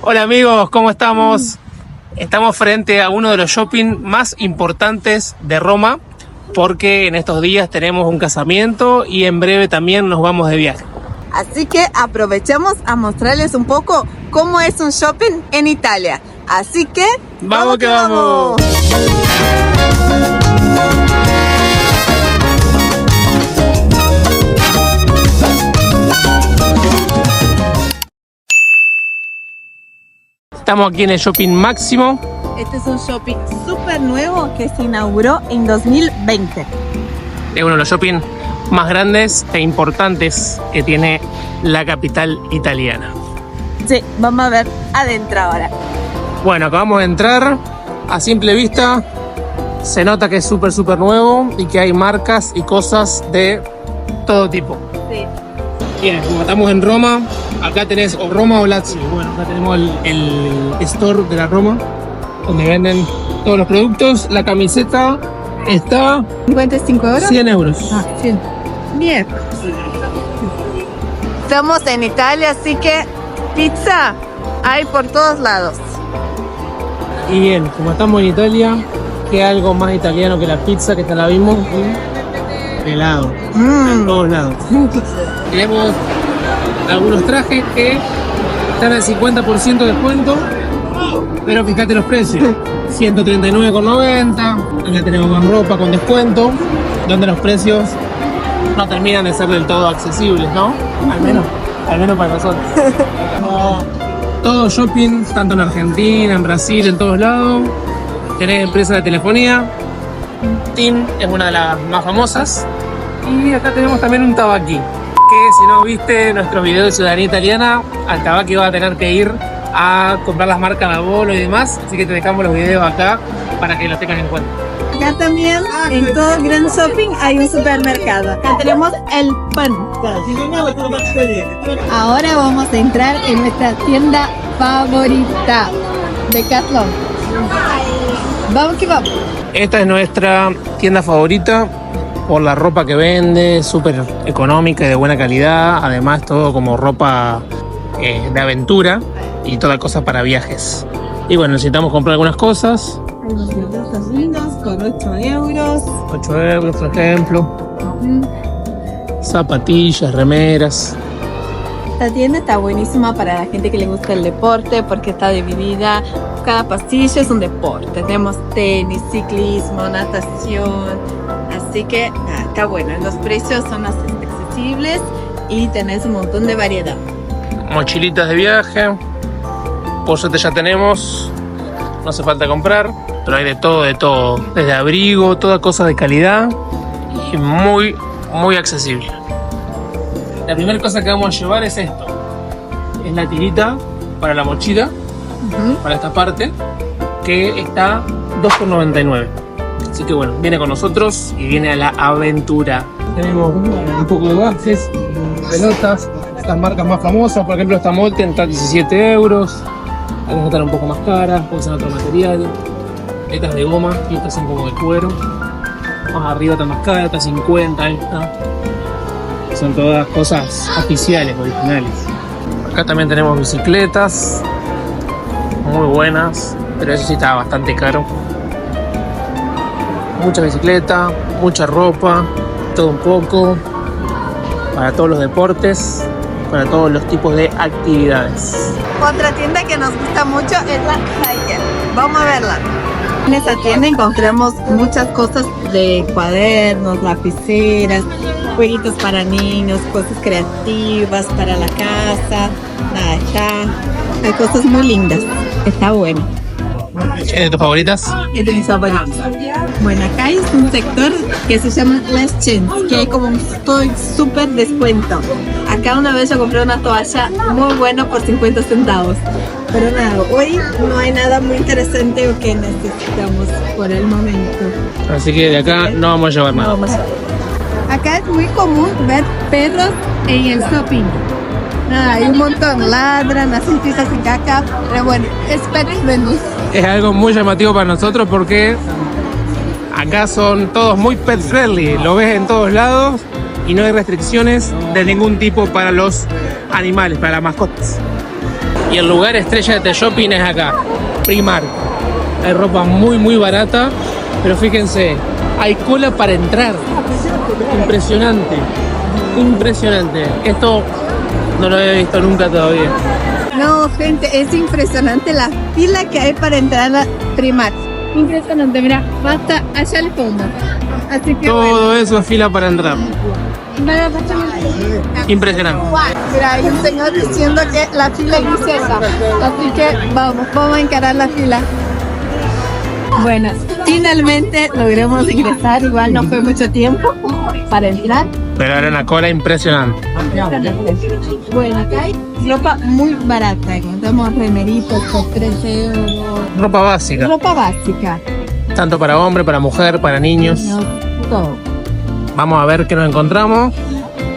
Hola amigos, ¿cómo estamos? Estamos frente a uno de los shopping más importantes de Roma porque en estos días tenemos un casamiento y en breve también nos vamos de viaje. Así que aprovechamos a mostrarles un poco cómo es un shopping en Italia. Así que ¡vamos que vamos! Estamos aquí en el Shopping Máximo. Este es un shopping súper nuevo que se inauguró en 2020. Es uno de los shopping más grandes e importantes que tiene la capital italiana. Sí, vamos a ver adentro ahora. Bueno, acabamos de entrar. A simple vista se nota que es súper nuevo y que hay marcas y cosas de todo tipo. Sí. Bien, como estamos en Roma, acá tenés o Roma o Lazio. Bueno, acá tenemos el store de la Roma, donde venden todos los productos. La camiseta está... ¿55 euros? 100 euros. Ah, 100. Bien. Estamos en Italia, así que pizza hay por todos lados. Y bien, como estamos en Italia, ¿qué algo más italiano que la pizza que te la vimos? Helado. En todos lados. Tenemos algunos trajes que están al 50% de descuento, pero fíjate los precios. 139,90. Acá tenemos más ropa con descuento, donde los precios no terminan de ser del todo accesibles, ¿no? Al menos para nosotros. Como todo shopping, tanto en Argentina, en Brasil, en todos lados. Tenés empresas de telefonía. TIM es una de las más famosas. Y acá tenemos también un Tabaqui, que si no viste nuestro video de ciudadanía italiana, al Tabaqui vas a tener que ir a comprar las marcas de Bolo y demás, así que te dejamos los videos acá para que los tengas en cuenta. Acá también, en todo el gran shopping, hay un supermercado. Acá tenemos el pan. Ahora vamos a entrar en nuestra tienda favorita, Decathlon. Vamos que vamos. Esta es nuestra tienda favorita por la ropa que vende, súper económica y de buena calidad. Además, todo como ropa de aventura y toda cosa para viajes. Y bueno, necesitamos comprar algunas cosas. Hay unos zapatos lindos por 8 euros. 8 euros, por ejemplo. Zapatillas, remeras. Esta tienda está buenísima para la gente que le gusta el deporte porque está dividida. Cada pasillo es un deporte. Tenemos tenis, ciclismo, natación. Así que está bueno. Los precios son accesibles y tenés un montón de variedad. Mochilitas de viaje. Por suerte ya tenemos. No hace falta comprar. Pero hay de todo. Desde abrigo, toda cosa de calidad. Y muy accesible. La primera cosa que vamos a llevar es esto. Es la tirita para la mochila. Para esta parte. Que está 2,99. Así que bueno, viene con nosotros y viene a la aventura. Tenemos un poco de bases, pelotas. Estas marcas más famosas, por ejemplo esta Molten está 17 euros. Algunas están un poco más caras, pueden ser otro material. Estas de goma y estas son como de cuero. Más arriba está más cara, está 50, esta. Son todas cosas oficiales, originales. Acá también tenemos bicicletas, muy buenas, pero eso sí está bastante caro. Mucha bicicleta, mucha ropa, todo un poco, para todos los deportes, para todos los tipos de actividades. Otra tienda que nos gusta mucho es la Haiker. Vamos a verla. En esta tienda encontramos muchas cosas de cuadernos, lapiceras, jueguitos para niños, cosas creativas para la casa. Hay cosas muy lindas. Está bueno. ¿Es de tus favoritas? Es de mis favoritos. Bueno, acá hay un sector que se llama Last Chance, que hay como un súper descuento. Acá una vez yo compré una toalla muy buena por 50 centavos. Pero nada, hoy no hay nada muy interesante o que necesitamos por el momento. Así que de acá no vamos a llevar nada. No vamos a ver. Acá es muy común ver perros en el shopping. Nada, hay un montón, ladran, hacen pisas y caca, pero bueno, es pet friendly. Es algo muy llamativo para nosotros porque acá son todos muy pet friendly, lo ves en todos lados y no hay restricciones de ningún tipo para los animales, para las mascotas. Y el lugar estrella de este shopping es acá, Primark. Hay ropa muy barata, pero fíjense, hay cola para entrar. Impresionante, impresionante. Esto no lo había visto nunca todavía. No, gente, es impresionante la fila que hay para entrar a Primark. Impresionante, mira, hasta allá al fondo. Así que Todo eso es fila para entrar. Impresionante. Mira, hay un señor diciendo que la fila inicia esa. Así que vamos a encarar la fila. Bueno, finalmente logramos ingresar. Igual no fue mucho tiempo para entrar. Pero era una cola impresionante. Bueno, acá hay ropa muy barata. Encontramos remeritos por 13 euros. Ropa básica. Ropa básica. Tanto para hombre, para mujer, para niños. No, todo. Vamos a ver qué nos encontramos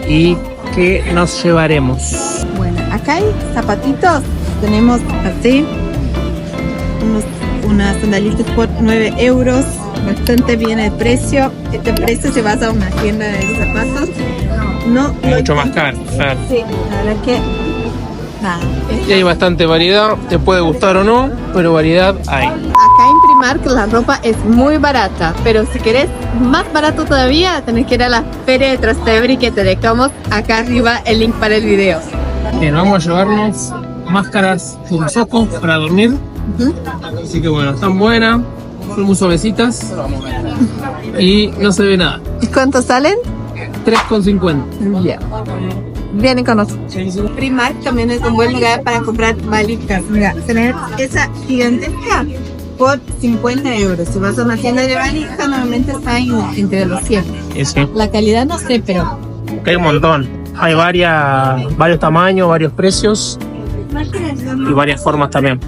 y qué nos llevaremos. Bueno, acá hay zapatitos. Tenemos así. Unas sandalitas por 9 euros. Bastante bien el precio. Este precio, si vas a una tienda de zapatos, no. Mucho más caro. Claro. Sí, la verdad que nada. Y hay bastante variedad. Te puede gustar o no, pero variedad hay. Acá en Primark la ropa es muy barata, pero si querés más barato todavía, tenés que ir a la feria de Trastevere, que te dejamos acá arriba el link para el video. Bien, vamos a llevarnos máscaras con los ojos para dormir. Así que bueno, están buenas, son muy suavecitas y no se ve nada. ¿Y cuánto salen? 3,50. Bien. Vienen con nosotros. Primark también es un buen lugar para comprar valijas. Mira, tener esa gigantesca por 50 euros. Si vas a una tienda de valija, normalmente está entre los 100. Sí. La calidad no sé, pero Hay un montón. Hay varios tamaños, varios precios y varias formas también.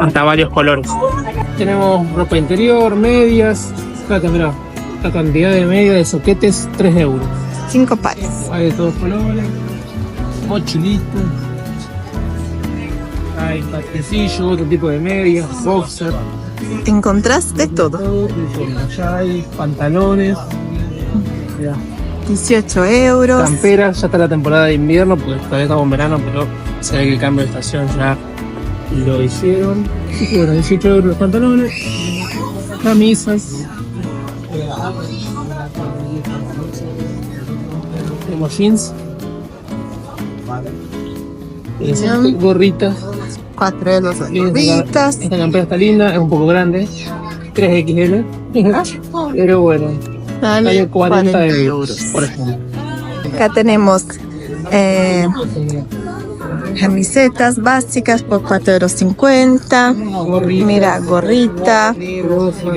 Hasta varios colores. Tenemos ropa interior, medias. Fíjate, mirá, la cantidad de medias de soquetes, 3 euros. 5 pares. Hay de todos colores, mochilitas, hay pastecillos, otro tipo de medias, boxer, Encontrás de todo. ya hay pantalones, mirá, 18 euros. camperas. Ya está la temporada de invierno, porque todavía estamos en verano, pero se ve que el cambio de estación ya lo hicieron. Así que bueno, 18 euros los pantalones, camisas. Tenemos jeans. Gorritas. 4 euros las gorritas. Esta campera está linda, es un poco grande. 3XL. Pero bueno, Sale sale 40 40 euros, por ejemplo. Acá tenemos camisetas básicas por 4,50 euros. Mira, gorrita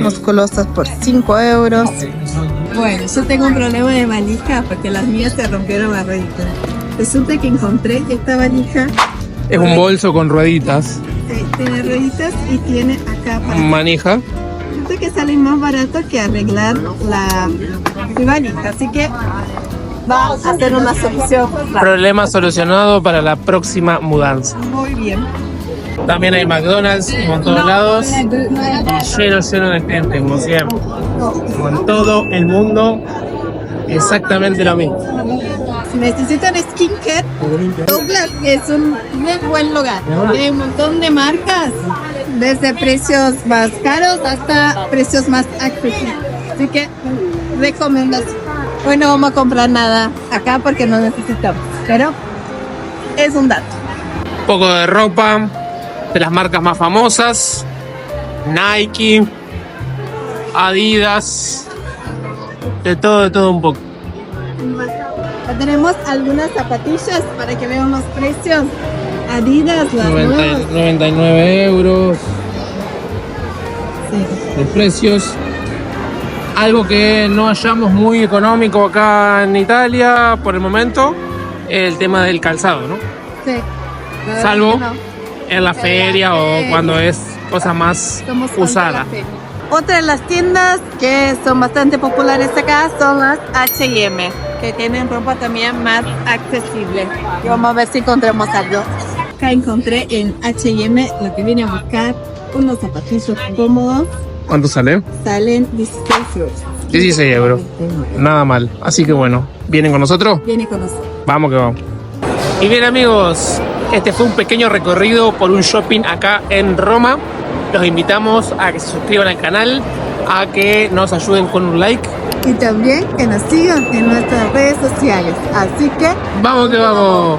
musculosas por 5 euros. Bueno, yo tengo un problema de valija porque las mías se rompieron las rueditas. Resulta que encontré esta valija. Es un bolso con rueditas. Tiene rueditas y tiene acá para... Manija. Resulta que sale más barato que arreglar mi valija. Así que va a ser una solución rápida. Problema solucionado para la próxima mudanza. Muy bien. También hay McDonald's en todos lados. Y lleno de gente, como siempre. Como en todo el mundo, exactamente lo mismo. Si necesitan skincare, Douglas es un muy buen lugar. Tiene un montón de marcas, desde precios más caros hasta precios más accesibles. Así que recomendación. Hoy no vamos a comprar nada acá porque no necesitamos, pero es un dato. Un poco de ropa de las marcas más famosas: Nike, Adidas, de todo un poco. Ya tenemos algunas zapatillas para que vean los precios. Adidas, las nuevas. 99 euros Sí. de precios. Algo que no hallamos muy económico acá en Italia por el momento, el tema del calzado, ¿no? Sí. Salvo No. en la feria o cuando es cosa más Somos usada. contra la feria. Otra de las tiendas que son bastante populares acá son las H&M, que tienen ropa también más accesible. Y vamos a ver si encontramos algo. Acá encontré en H&M lo que vine a buscar, unos zapatillos cómodos. ¿Cuánto sale? Salen 16 euros. 16 euros. Nada mal. Así que bueno, ¿vienen con nosotros? Viene con nosotros. Vamos que vamos. Y bien, amigos, Este fue un pequeño recorrido por un shopping acá en Roma. Los invitamos a que se suscriban al canal, a que nos ayuden con un like. Y también que nos sigan en nuestras redes sociales. Así que ¡Vamos que vamos!